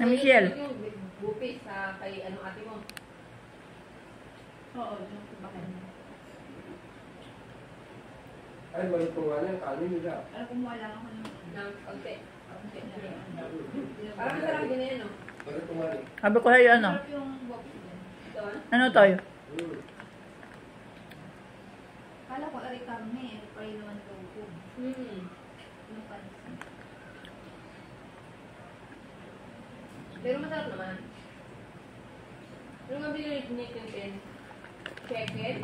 Sa Michelle. Yung bupis sa kay ano ate mo. Oo, yung kumain. Ay, malutong nga lang, kanin nila. Ano, kumuha lang ako ng Konti. konti na lang. Parang masarap din yan, no? Malutong nga lang. Sabi ko sa'yo, ano? Sarap yung bopis din. Doon. Ano to? Kala ko aray kami, aray naman ko. Yung pansin. Pero masarap naman. Ano nga binili ni Tintin? Chicken?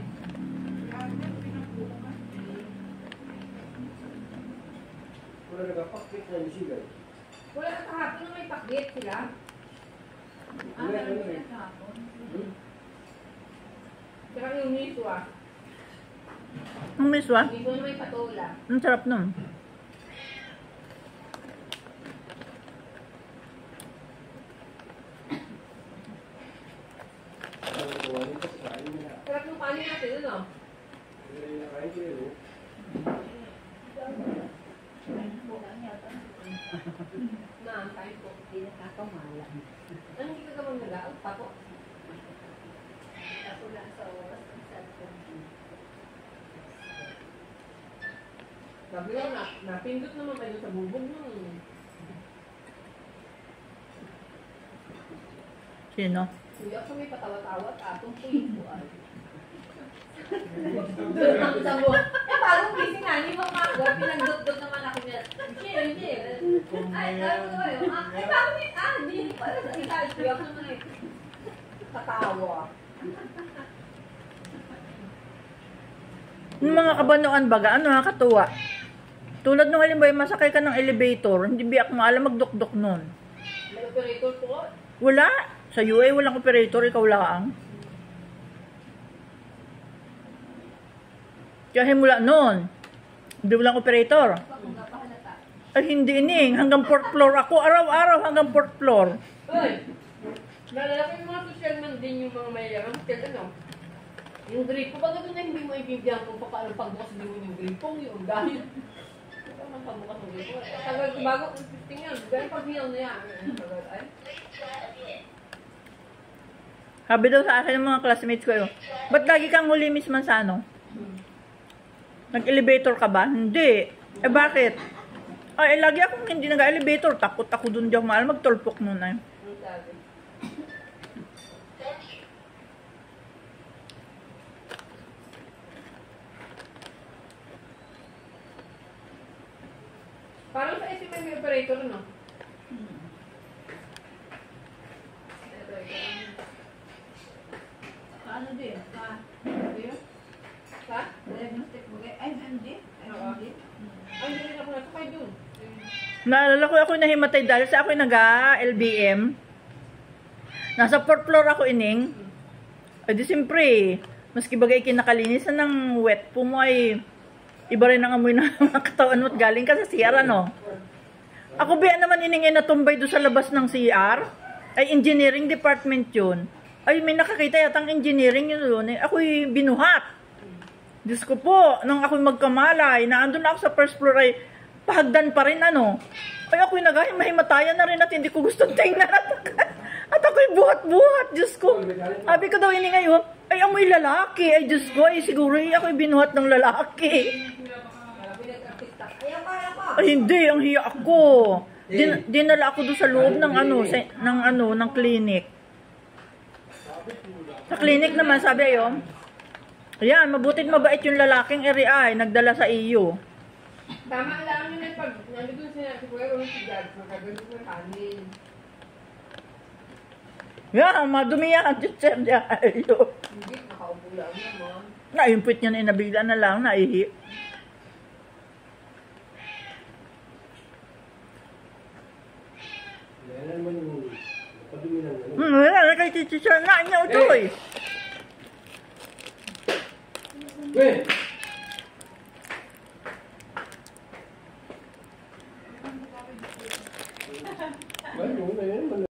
Wala nagpapakit na Michigan. Wala na kahapon na may pakbit sila. Meron sila kahapon. Tsaka yung miswa. Ang miswa? Miswa na may patola. Ang sarap nun. Sarap yung kanin natin, ano? Ma'am, kain po. Hindi nakakawala. Ano hindi ka gamang nag-aot? Papo. Ako lang sa oras ng cellphone. Sabi ko na, napindot naman kayo sa bubog nun. Sino? Hindi ako may patawa-tawa, atong puyin-puan. Doon ako sa mo. Parang busy nga, hindi mo mga pinagdot-dot naman ako niya. Hindi. Ay, sabi ko yun. Ay, bakit? Hindi. Parang sa isa, ako naman eh. Katawa. Yung mga kabanoan baga, ano nakakatuwa. Tulad nung halimbawa, masakay ka ng elevator, hindi biyak mo alam magdukdok nun. May operator po. Wala. Sa UA walang operator, ikaw lang. Kaya mula nun, hindi walang operator. Kung kapahalata. Ay hindi ining, hanggang 4th floor ako, araw-araw hanggang 4th floor. Uy! Nalalaki yung mga social man din yung mga mayayaman. Kaya ano? Yung gripo, baga doon na hindi mo ibibigyan kung paano pagbukas din mo yung gripo, yung dahil. Paano pagbukas ng gripo? Tagal bago kung 15 yan. Dahil pag-hiyaw na yan. Ay? Sabi daw sa akin ng mga classmates ko yun, ba't lagi kang huli miss man sa ano? Nag-elevator ka ba? Hindi. Eh bakit? Ay, lagi akong hindi nag-elevator. Takot ako dun, di ako mahal. Magtulpok muna. Ang sabi. Parang sa SM may operator, no? Ano din? Ha? Diagnostic bagay. Ay, MD? MD? Ay, hindi rin ako nasakay dun. Naalala ko ako nahimatay dahil sa ako nag-LBM. Nasa 4th floor ako ining. Ay di siyempre, maski bagay kinakalinisan ng wet po mo ay iba rin ang amoy ng mga katawan mo at galing ka sa CR, ano? Ako ba naman iningin na tumbay doon sa labas ng CR? Ay engineering department yun. Ay may nakakita yatang engineering yun doon. Ako'y binuhat. Diyos ko po, nung ako'y magkamalay, naandun ako sa 1st floor ay pahagdan pa rin, ano. Ay ako'y mahimatayan na rin at hindi ko gusto tingnan at ako'y buhat-buhat, Diyos ko. Sabi ko daw ini ngayon, ay amoy lalaki, ay Diyos ko, ay siguro ako'y binuhat ng lalaki. Ay hindi, ang hiya ako. Dinala ako doon sa loob ng ng clinic. Sa clinic naman, sabi ayon, ayan, mabutit mabait yung lalaking area ay nagdala sa iyo. Tama lang yun eh, pag nandun si Kuya Ron, si Dad, magkagalit ng kanin. Yan, madumi yan. Sir, ayo. Hindi, nakaupo lang naman. Naimpit niya na inabigla na lang, naihi. Yan naman yung padumi ng ano. Wala, kay teacher na niya ito eh. Weh! Ano,